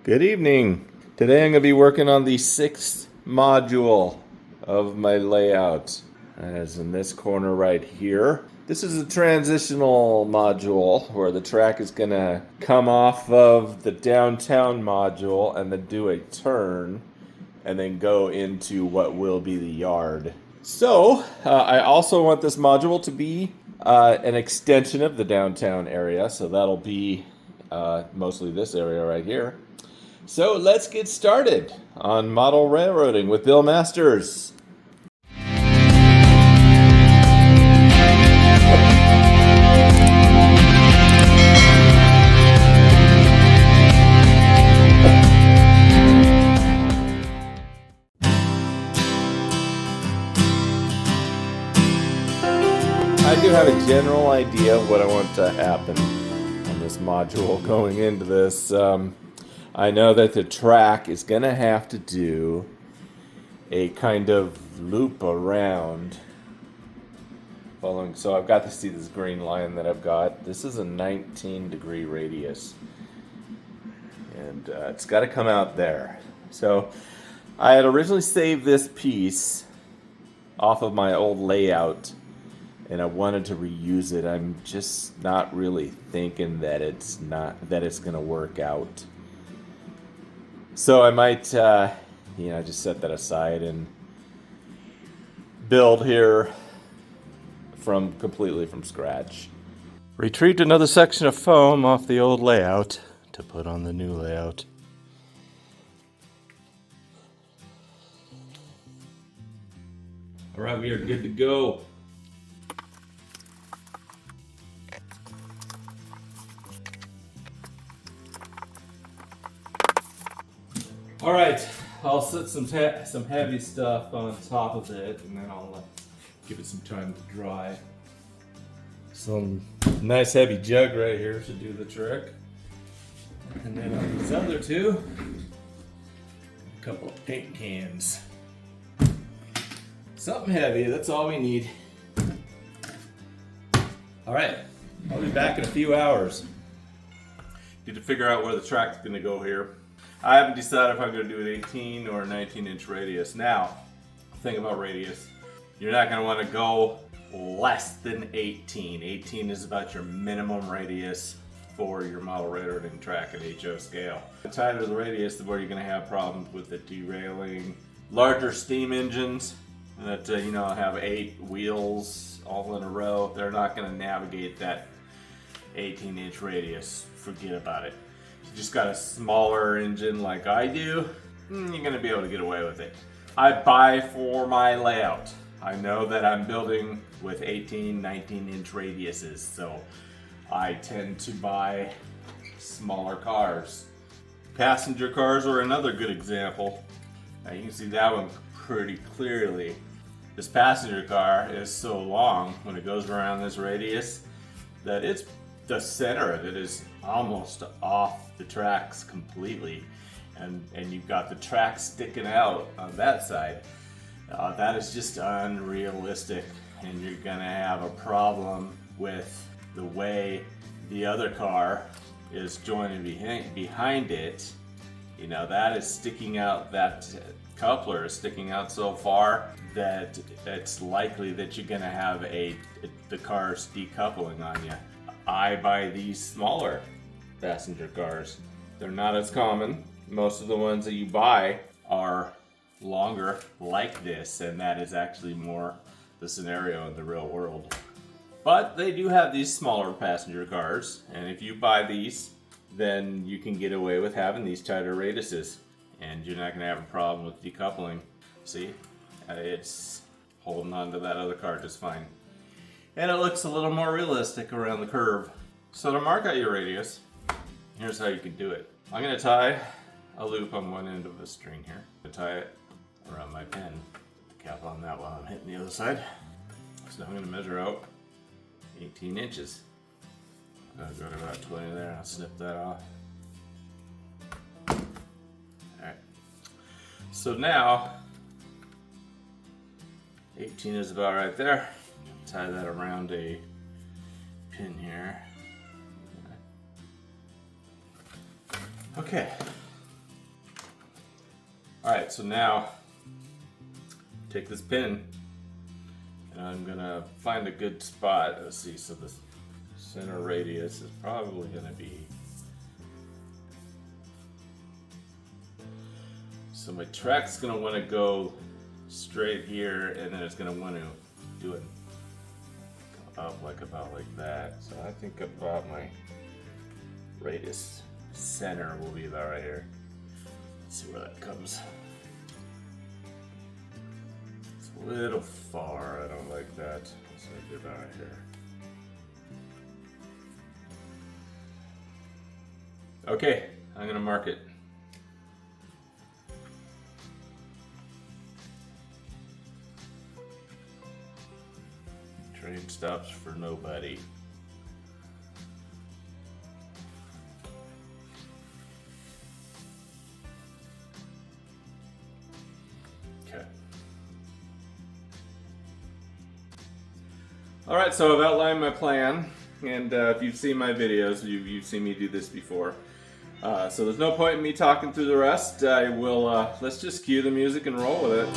Good evening. Today I'm going to be working on the 6th module of my layout. As in this corner right here. This is a transitional module where the track is going to come off of the downtown module and then do a turn and then go into what will be the yard. So I also want this module to be an extension of the downtown area, so that'll be mostly this area right here. So let's get started on model railroading with Bill Masters. I do have a general idea of what I want to happen on this module going into this. I know that the track is going to have to do a kind of loop around following. So I've got to see this green line that I've got. This is a 19-degree radius. And it's got to come out there. So I had originally saved this piece off of my old layout, and I wanted to reuse it. I'm just not really thinking that it's going to work out. So I might, just set that aside and build here completely from scratch. Retrieved another section of foam off the old layout to put on the new layout. All right, we are good to go. All right, I'll set some heavy stuff on top of it, and then I'll give it some time to dry. Some nice heavy jug right here should do the trick. And then on these other two, a couple of paint cans. Something heavy, that's all we need. All right, I'll be back in a few hours. Need to figure out where the track's gonna go here. I haven't decided if I'm going to do an 18 or a 19-inch radius. Now, think about radius. You're not going to want to go less than 18. 18 is about your minimum radius for your model railroading track at HO scale. The tighter the radius, the more you're going to have problems with it derailing. Larger steam engines that have 8 wheels all in a row, they're not going to navigate that 18-inch radius. Forget about it. You just got a smaller engine like I do, you're going to be able to get away with it. I buy for my layout. I know that I'm building with 18, 19-inch radiuses, so I tend to buy smaller cars. Passenger cars are another good example. Now you can see that one pretty clearly. This passenger car is so long when it goes around this radius that the center of it is almost off the tracks completely, and you've got the track sticking out on that side. That is just unrealistic, and you're gonna have a problem with the way the other car is joining behind it. That is sticking out, that coupler is sticking out so far that it's likely that you're gonna have the cars decoupling on you. I buy these smaller passenger cars. They're not as common. Most of the ones that you buy are longer like this, and that is actually more the scenario in the real world. But they do have these smaller passenger cars, and if you buy these, then you can get away with having these tighter radiuses, and you're not going to have a problem with decoupling. See, it's holding on to that other car just fine. And it looks a little more realistic around the curve. So to mark out your radius, here's how you can do it. I'm going to tie a loop on one end of the string here. I'm going to tie it around my pen. Cap on that while I'm hitting the other side. So I'm going to measure out 18 inches. I'll go to about 20 there and I'll snip that off. Alright. So now, 18 is about right there. Tie that around a pin here. Okay, Alright, so now take this pin and I'm gonna find a good spot. Let's see, so the center radius is probably gonna be, so my track's gonna wanna go straight here, and then it's gonna wanna do it up like about like that. So I think about my radius center will be about right here. Let's see where that comes. It's a little far, I don't like that. So I do about right here. Okay, I'm gonna mark it. Train stops for nobody. Okay. All right, so I've outlined my plan, and if you've seen my videos, you've seen me do this before. So there's no point in me talking through the rest. I will, let's just cue the music and roll with it.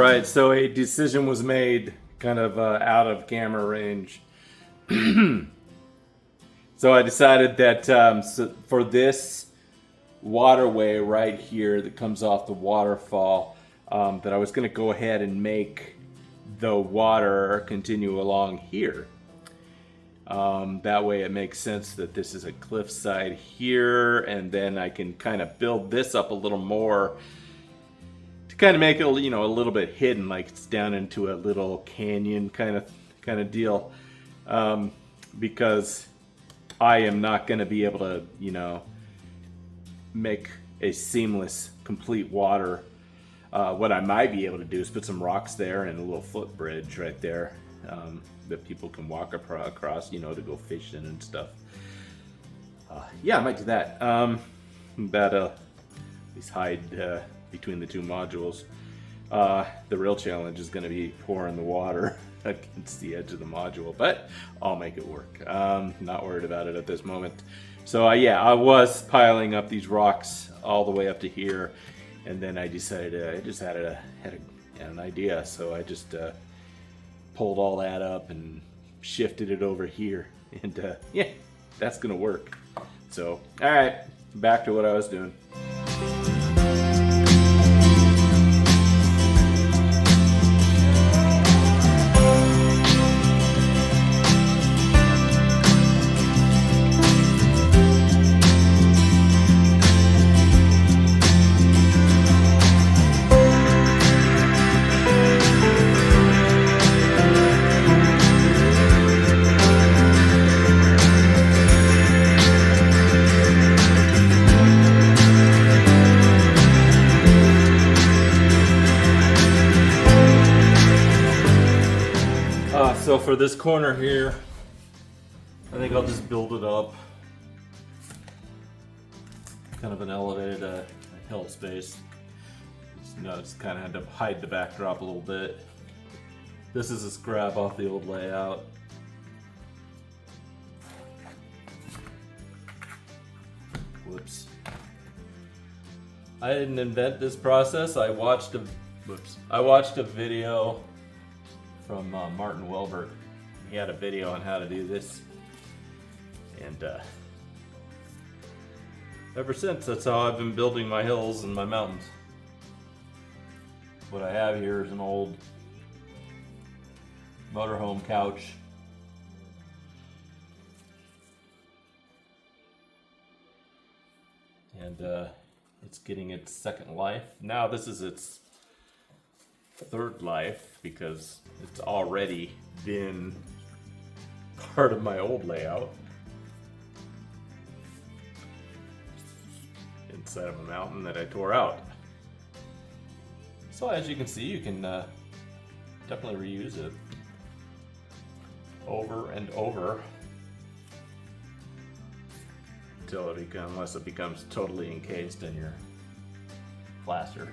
right, so a decision was made kind of out of camera range. So I decided that for this waterway right here that comes off the waterfall, that I was going to go ahead and make the water continue along here. That way it makes sense that this is a cliffside here, and then I can kind of build this up a little more to kind of make it, you know, a little bit hidden, like it's down into a little canyon kind of deal. Because I am not going to be able to, you know, make a seamless, complete water. What I might be able to do is put some rocks there and a little footbridge right there that people can walk across, you know, to go fishing and stuff. Yeah, I might do that. At least hide between the two modules. The real challenge is going to be pouring the water against the edge of the module, but I'll make it work. Not worried about it at this moment. So yeah, I was piling up these rocks all the way up to here, and then I decided I just had an idea, so I just pulled all that up and shifted it over here, and yeah, that's gonna work. So all right, back to what I was doing. So for this corner here, I think I'll just build it up. Kind of an elevated hill space. You know, just kind of had to hide the backdrop a little bit. This is a scrap off the old layout. Whoops. I didn't invent this process. I watched a video from Martin Welberg. He had a video on how to do this, and ever since, that's how I've been building my hills and my mountains. What I have here is an old motorhome couch. And it's getting its second life. Now this is its third life because it's already been part of my old layout. Inside of a mountain that I tore out. So as you can see, you can definitely reuse it over and over until unless it becomes totally encased in your plaster.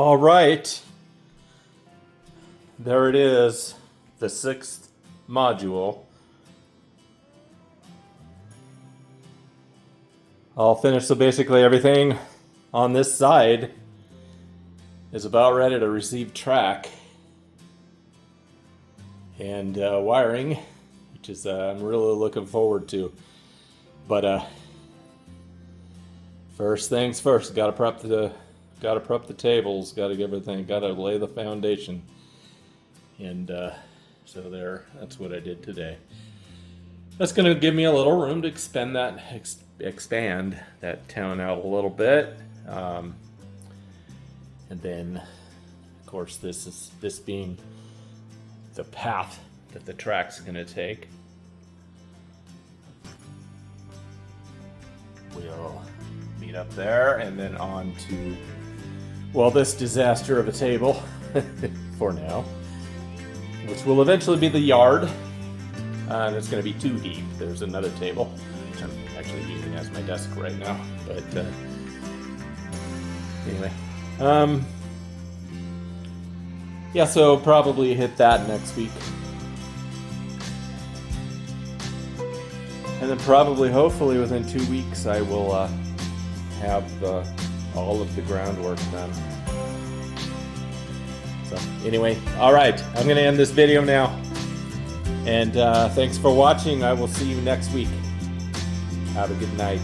All right. There it is, the 6th module. All finished, so basically everything on this side is about ready to receive track and wiring, which is I'm really looking forward to. But first things first, gotta prep the tables, gotta get everything, gotta lay the foundation. And so that's what I did today. That's going to give me a little room to expand that town out a little bit. And then, of course, this being the path that the track's going to take. We'll meet up there and then on to, well, this disaster of a table for now, which will eventually be the yard. And it's going to be too deep. There's another table, which I'm actually using as my desk right now. But anyway, yeah. So probably hit that next week, and then probably, hopefully, within 2 weeks, I will have all of the groundwork done. So anyway, all right, I'm going to end this video now. And thanks for watching. I will see you next week. Have a good night.